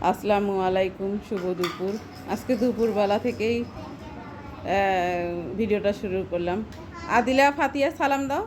আসসালামু আলাইকুম, শুভ দুপুর। আজকে দুপুরবেলা থেকেই ভিডিওটা শুরু করলাম। আদিলা, ফাতিয়া, সালাম দাও।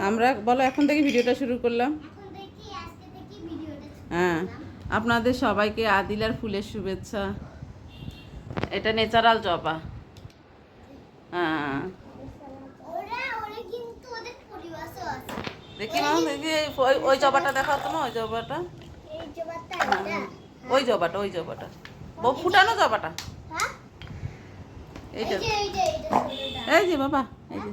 আমরা বলো, এখন থেকে ভিডিওটা শুরু করলাম। হ্যাঁ, আপনাদের সবাইকে আদিলার ফুলের শুভেচ্ছা। এটা ন্যাচারাল জবা। হ্যাঁ, দেখি মা, দেখি ওই জবাটা দেখাও তো, ওই জবাটা, ওই জবাটা, ওই জবাটা ফুটানো জবাটা। এইটা, এই যে বাবা, এই যে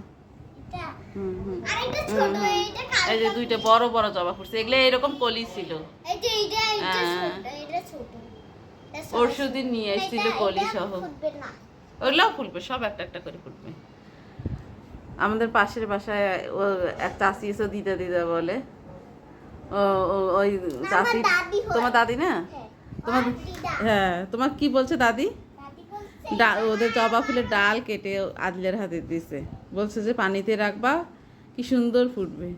এই যে দুইটা বড় বড় জবা ফুটছে। এগুলো এরকম কলি ছিল, পরশুদিন নিয়ে এসেছিল কলি সহ। ওগুলাও ফুটবে, সব একটা একটা করে ফুটবে। আমাদের পাশের বাসায় ও এক চাষি এসে দিদা দিদা বলে। ওই চাষি তোমার দাদি না? তোমার, হ্যাঁ, তোমার কি বলছে দাদি? ওদের জবা ফুলের ডাল কেটে আদিলের হাতে দিছে, বলছে যে পানিতে রাখবা, কি সুন্দর ফুটবে।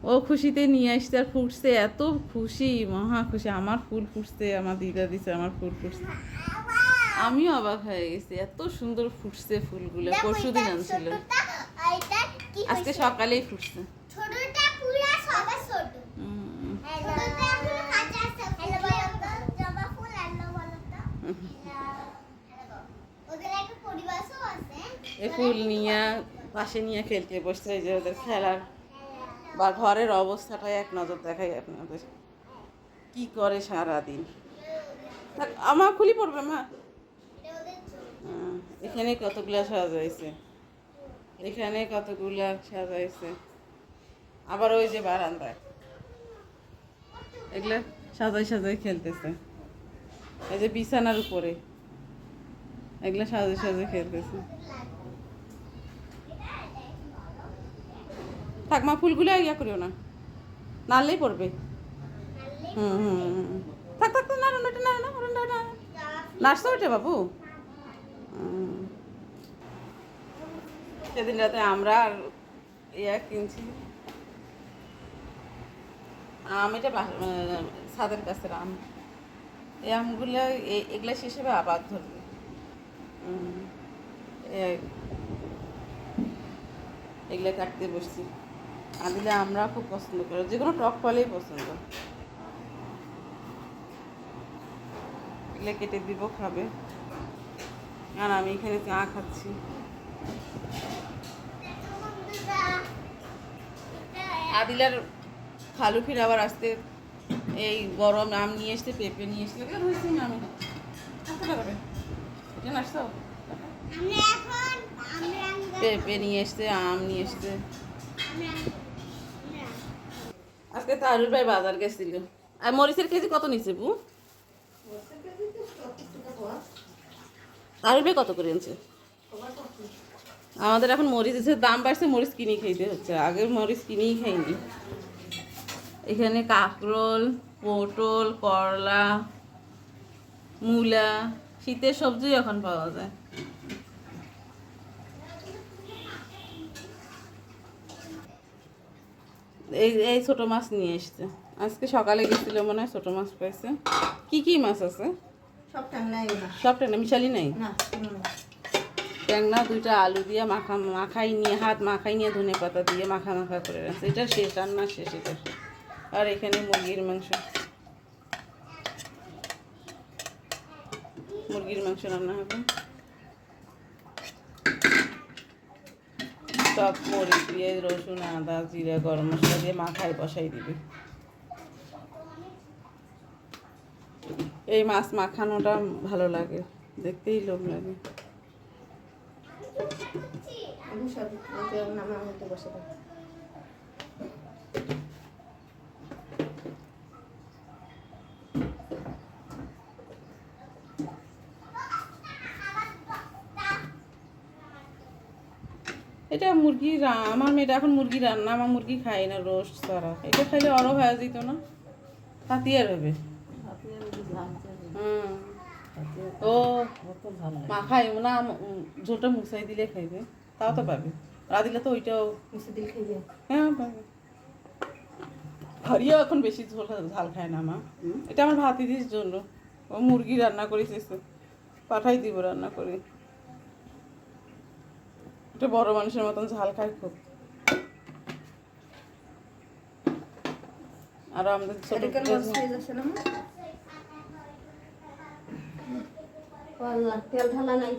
ও খুশিতে নিয়ে আসছে আর ফুটছে, এত খুশি, মহা খুশি। আমার ফুল ফুটছে, আমার দিদা দিছে, আমার ফুল ফুটছে। আমিও অবাক হয়ে গেছি, এত সুন্দর ফুটছে ফুলগুলো। পরশুদিন আনছিল, আজকে সকালেই ফুটছে। এই ফুল নিয়ে পাশে নিয়ে খেলতে বসছে। এই যে ওদের খেলার বা ঘরের অবস্থাটাই এক নজর দেখাই আপনাদের, কি করে সারাদিন। আমার খুলি পড়বে মা। এখানে কতগুলা সাজাইছে, এখানে কতগুলা সাজাইছে। আবার ওই যে বারান্দায় এগুলা সাজাই সাজাই খেলতেছে। এই যে বিছানার উপরে এগুলা সাজাই সাজাই খেলতেছে। থাক মা, ফুলগুলো ইয়া করিও না, নাড়লেই পড়বে। থাক থাক, নাড়ো না, নাড়ো না, নাড়ছো ওটা বাবু। সেদিন রাতে আমরা আর ইয়া কিনছি আম, এটা ছাদের কাছের আম। এই আমগুলো এগুলা হিসেবে আবার ধরবে। এগুলো কাটতে বসছি। আদিলে আমরা খুব পছন্দ করি, যে কোনো টক ফলেই পছন্দ। এগুলো কেটে দিব, খাবে। আর আমি এখানে চা খাচ্ছি। আদিলার খালু ফির আবার আসতে এই গরম আম নিয়ে এসছে, পেঁপে নিয়ে এসছে। ধরছি না আমি, আসতে পারবে এটা আসতো। পেঁপে নিয়ে এসছে, আম নিয়ে এসছে। আজকে তারুর ভাই বাজার গেছিল। আর মরিচের কেজি কত নিচ্ছে বু? তারুর ভাই কত করে আনছে? আমাদের এখন মরিচের দাম বাড়ছে, মরিচ কিনে খাইতে হচ্ছে। আগে মরিচ কিনেই খাইনি। এখানে কাঁকরোল, পটল, করলা, মূলা, শীতের সবজি এখন পাওয়া যায়। এই এই ছোটো মাছ নিয়ে এসছে। আজকে সকালে গেছিল মনে হয়, ছোটো মাছ পাইছে। কি কি মাছ আছে? সব ট্যাংরা, মিশালি নাই। ট্যাংরা দুইটা আলু দিয়ে মাখাই নিয়ে, হাত মাখাই নিয়ে ধনে পাতা দিয়ে মাখা মাখা করে রাখছে। এটা শেষ, রান্না শেষ এটা। আর এখানে মুরগির মাংস, মুরগির মাংস রান্না হবে। সব মরিচ দিয়ে, রসুন, আদা, জিরা, গরম মশলা দিয়ে মাখায় বসাই দিবে। এই মাছ মাখানোটা ভালো লাগে, দেখতেই লোভ লাগে। এটা মুরগি, আমার মেয়েটা এখন মুরগি রান্না, আমার মুরগি খাই না রোস্ট ছাড়া। এটা খাইলে আরও হয়ে যেত না, হাতিয়ার হবে। ও মাখাই না, ঝোলটা মুছাই দিলে খাইবে, তাও তো পাবে। রা দিলে তো ওইটাও মুছে দিলে খাইবে। হ্যাঁ পাবে। হরিও এখন বেশি ঝাল খায় না মা। এটা আমার ভাতিজির জন্য, ও মুরগি রান্না করেছে, পাঠাই দিব রান্না করে। এটা বড় মানুষের মতন ঝাল খায় খুব। আর আমাদের ছোট তেল ঢালা নাই।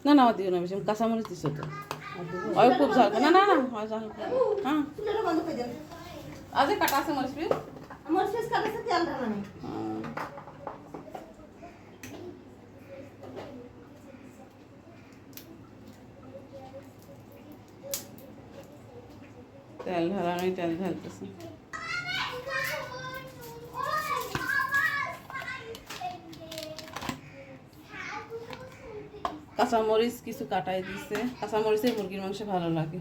না না দিও না বেশি, কাঁচামরিচ দিছো তো। ওই খুব ঝাল না না না হয় ঝাল। হ্যাঁ আজ কাটা আছে মরিচ পিস, আমার শেষ কাটাছে তেল ঢালা নাই। তেল ঢালা নয়, তেল ঢালতেছি। কাঁচামরিচ কিছু কাটাই দিছে, কাঁচামরিচে মুরগির মাংস ভালো লাগে।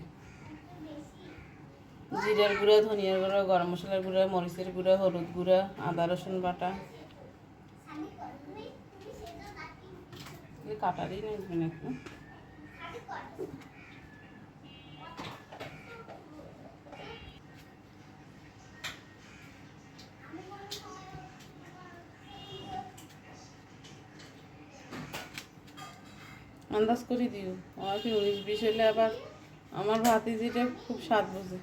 জিরার গুঁড়া, ধনিয়ার গুঁড়া, গরম মশলার গুঁড়া, মরিচের গুঁড়া, হলুদ গুঁড়া, আদা রসুন বাটা। কাটারই নেই একটু। আন্দাজ করে দিও, আমার কি 19-20 হলে আবার আমার ভাতিজিটা খুব স্বাদ বোঝে।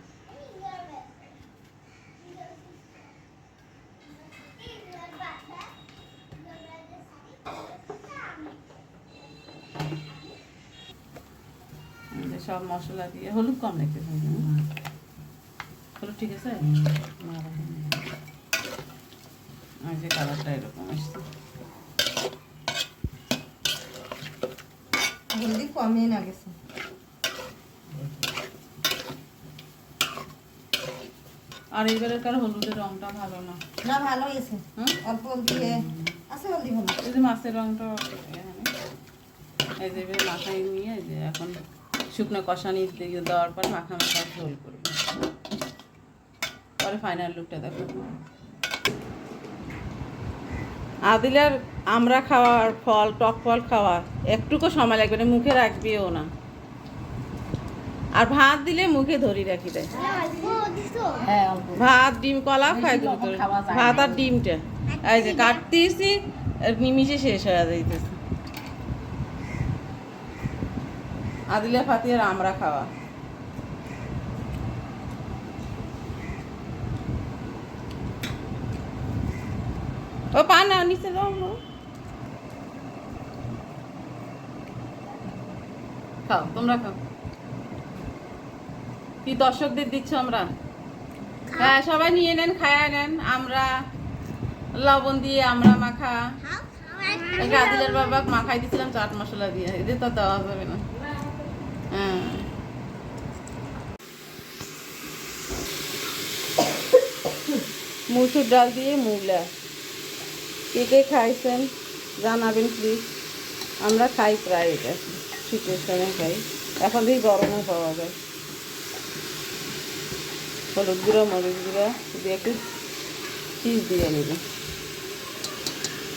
সব মশলা দিয়ে, হলুদ কম রেখে হলুদ ঠিক আছে। আর যে কালারটা এরকম আসছে, হলদি কমই না গেছে। আর এইবারের কার হলুদের রংটা ভালো না। না ভালো হয়েছে, অল্প দিয়ে আছে হলদি ভালো। এই যে মাছের রংটা এই যে মাখাই নিয়ে যে এখন শুকনো কষানি দিয়ে দেওয়ার পর মাখা মাখা ঝোল করবো, পরে ফাইনাল লুকটা দেখো। আদিলার আমরা খাওয়ার ফল, টক ফল খাওয়া একটুকু সময় লাগবে না, মুখে রাখবেও না। আর ভাত দিলে মুখে ধরি রাখি দেয়। ভাত ডিম কলা খাই দ্রুত, ভাত আর ডিমটা এই যে কাটতেছি নিমিশে শেষ হয়ে যাইতেছে। আদিলা ফাতি আর আমরা খাওয়া। ও পা না নিচে যাও, খাও তোমরা খাও। কি দর্শকদের দিচ্ছ আমরা? হ্যাঁ সবাই নিয়ে নেন, খায়া নেন। আমরা লবণ দিয়ে আমরা মাখা, আদিলের বাবা মাখাই দিয়েছিলাম চাট মশলা দিয়ে, এদের তো দেওয়া যাবে না। হ্যাঁ মুসুর ডাল দিয়ে মূলা, কে কে খাইছেন জানাবেন প্লিজ। আমরা খাই প্রায়, এটা শীতের সময় খাই, এখন দিয়ে গরমও পাওয়া যায়। হলুদ গুঁড়ো, মরিচ গুঁড়ো দিয়ে একটু চিজ দিয়ে নেবে।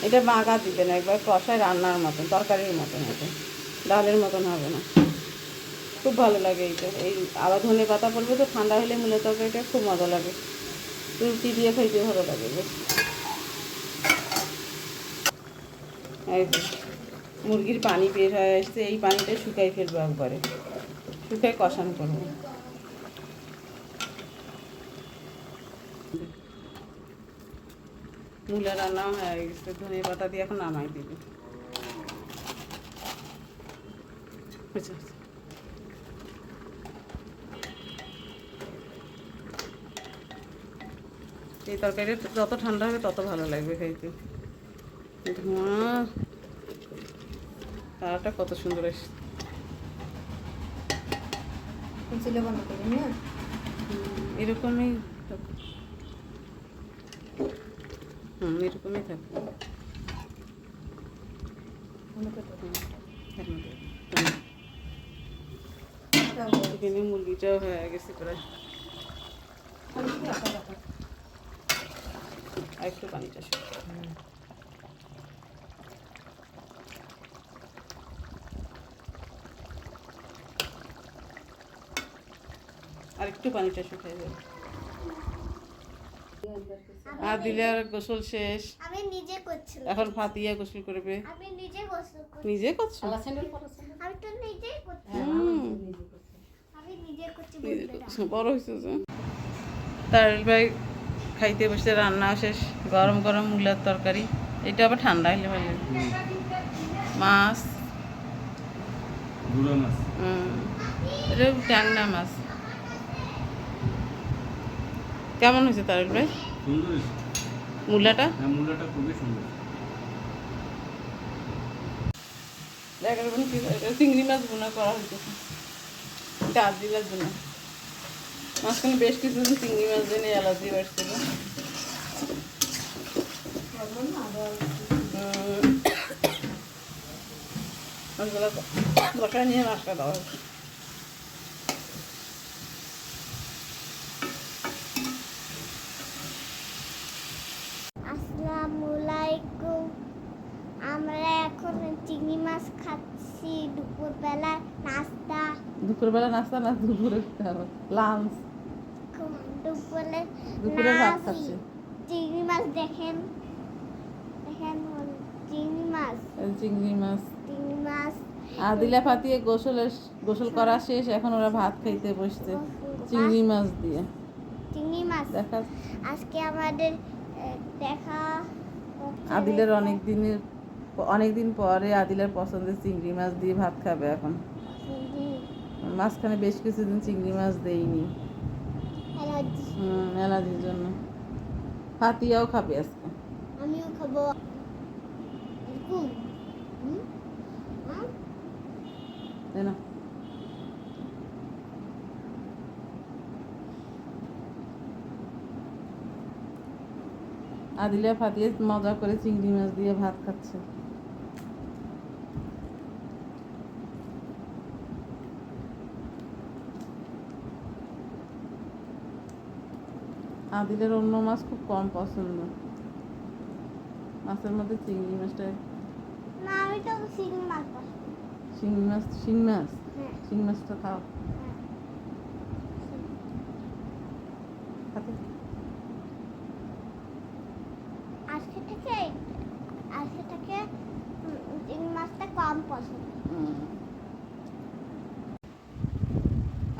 এটা বাঁকা দিবেন, একবার কষায় রান্নার মতন, তরকারির মতন হবে, ডালের মতন হবে না। খুব ভালো লাগে এইটা। এই আবার ধনে পাতা পড়বে তো, ঠান্ডা হলে মূলা তরকারিটা খুব মজা লাগে, রুটি দিয়ে খাইতে ভালো লাগে বেশ। এই মুরগির পানি বের হয়ে আসছে, এই পানিটা শুকাই ফেলবো, একবারে শুকাই কষানো করবো। মূলা রান্না হয়ে গেছে, ধনে পাতা দিয়ে এখন নামাই দিবি। এই তরকারি যত ঠান্ডা হবে তত ভালো লাগবে খাইতে। ধোঁয়া কালারটা কত সুন্দর আসছে। এরকমই এরকমই থাকবে। এখানে মুরগিটাও হয়ে গেছে প্রায়, আর একটু পানিটা আর একটু পানিটা শুকিয়ে যাবে। আদিলার গোসল শেষ, আমি নিজে করছিলাম। এখন ফাতিয়া গোসল করবে। আমি নিজে গোসল করছি। নিজে করছো? আমি তো নিজেই করছি। আমি নিজে করছি বলতে না। বড় হয়েছে যে। তারুল ভাই খাইতে বসে, রান্না শেষ, গরম গরম মূলার তরকারি। এটা আবার ঠান্ডা হইলে ভালো লাগে। মাছ, গুঁড়ো মাছ। এটা ট্যাংরা মাছ। কেমন হয়েছে তারুল ভাই সুন্দর হয়েছে। মূলাটা? হ্যাঁ, মূলাটা খুবই সুন্দর। চিংড়ি মাছ বোনা করা হইতেছে, এটা আদিলার জন্য। মাঝখানে বেশ কিছুদিন চিংড়ি মাছ দিয়ে অ্যালার্জি বাড়ছিল। বসায় নিয়ে নাস্তা দেওয়া হয়েছে। আসসালামু আলাইকুম। আমরা এখন চিংড়ি মাছ খাচ্ছি দুপুরবেলা নাস্তা। দুপুরবেলা নাস্তা না, দুপুরে লাঞ্চ, দুপুরে ভাত খাচ্ছি। চিংড়ি মাছ দেখেন, দেখেন চিংড়ি মাছ, এই চিংড়ি মাছ। চিংড়ি মাছ। আদিলা ফাতিয়ে গোসল করা শেষ, এখন ওরা ভাত খাইতে বসছে চিংড়ি মাছ দিয়ে। চিংড়ি মাছ দেখা আজকে আমাদের দেখা আদিলের অনেকদিন পরে আদিলের পছন্দের চিংড়ি মাছ দিয়ে ভাত খাবে এখন। মাঝখানে বেশ কিছুদিন চিংড়ি মাছ দেইনি, অ্যালার্জির জন্য। ফাতিয়াও খাবে আজকে। আমিও খাবো। এরকম তাই না? আদিলা ফাতিয়ে মজা করে চিংড়ি মাছ দিয়ে ভাত খাচ্ছে। আদিলের অন্য মাছ খুব কম পছন্দ, মাছের মধ্যে চিংড়ি মাছটা। না, আমি তো চিংড়ি মাছ পছন্দ। শিং মাছ, হ্যাঁ, শিং মাছটা খাও। হ্যাঁ। খাতে আজকে থেকে চিংড়ি মাছটা কম পছন্দ।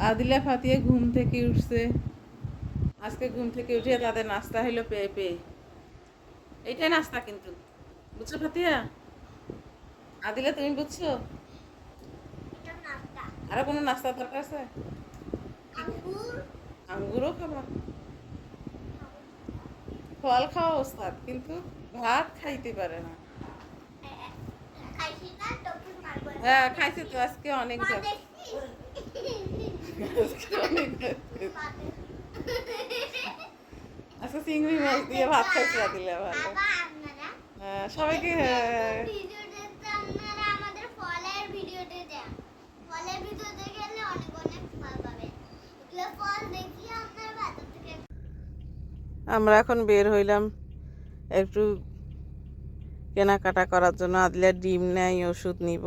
আদিলা ফাতিয়ে ঘুম থেকে উঠছে। আজকে ঘুম থেকে উঠে তাদের নাস্তা হলো পেঁপে। এইটাই নাস্তা কিন্তু, বুঝছো ফাতিয়া? আদিলা তুমি বুঝছো? এটা নাস্তা। আরো কোনো নাস্তা দরকার আছে? আঙ্গুর আঙ্গুরও খাবা? ফল খাওয়া ওস্তাদ, কিন্তু ভাত খাইতে পারে না। খাইছি না, তোকে মারবো না। হ্যাঁ খাইছে তো, আজকে অনেক মা ভাত। দেখছি। আজকে অনেক ভাত খাইছে। মা দেখছি। আজকে চিংড়ি মাছ দিয়ে ভাত খাইছে আদিলা, ভালো। আবার আপনারা হ্যাঁ, সবাইকে ভিডিও দেখতে আপনারা আমাদের ফলের ভিডিওতে দেন। ফলের ভিডিওতে গেলে অনেক অনেক ফল পাবেন। এগুলো ফল দেখিয়ে আপনারা বাজার থেকে। আমরা এখন বের হইলাম একটু কেনাকাটা করার জন্য। আদিলার ডিম নেই, ওষুধ নিব।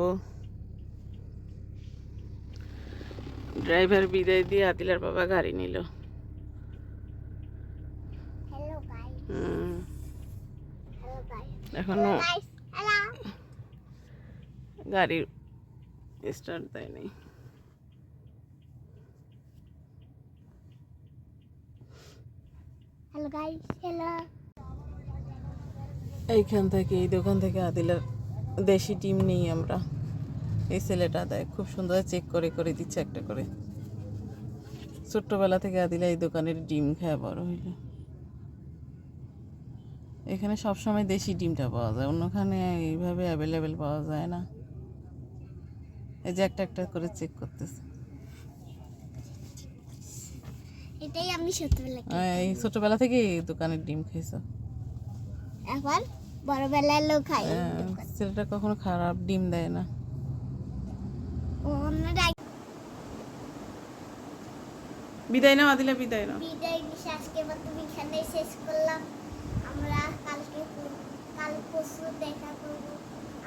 ড্রাইভার বিদায় দিয়ে আদিলার বাবা গাড়ি নিল। হ্যালো গাইস, হ্যালো গাইস, এখনো গাইস, হ্যালো। গাড়ি স্টার্ট দেয়নি। Hello guys, hello. এইখান থেকে, এই দোকান থেকে আদিলার দেশি ডিম নেই আমরা। এই ছেলেটা দেয়, খুব সুন্দর চেক করে করে দিচ্ছে একটা করে। ছোট্টবেলা থেকে আদিলা এই দোকানের ডিম খায় বড় হইল। এখানে সবসময় দেশি ডিমটা পাওয়া যায়, অন্যখানে এইভাবে অ্যাভেলেবেল পাওয়া যায় না। এই যে একটা একটা করে চেক করতেছে। এটাই আমি ছোটবেলা এই ছোটবেলা থেকে এই দোকানের ডিম খাইছো? এখন বড়বেলার লোক খাই। ছেলেটা কখনো খারাপ ডিম দেয় না। অন্যরা বিদায় নাও আদিলা, বিদায় নাও। বিদায় নিয়ে আজকে মতো এখানে শেষ করলাম। আমরা কাল পরশু দেখা করবো।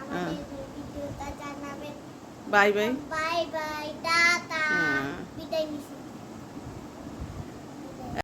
আমাদের ভিডিওটা জানাবেন। Bye bye. Bye bye, tata. হ্যাঁ। বিদায় নিছি।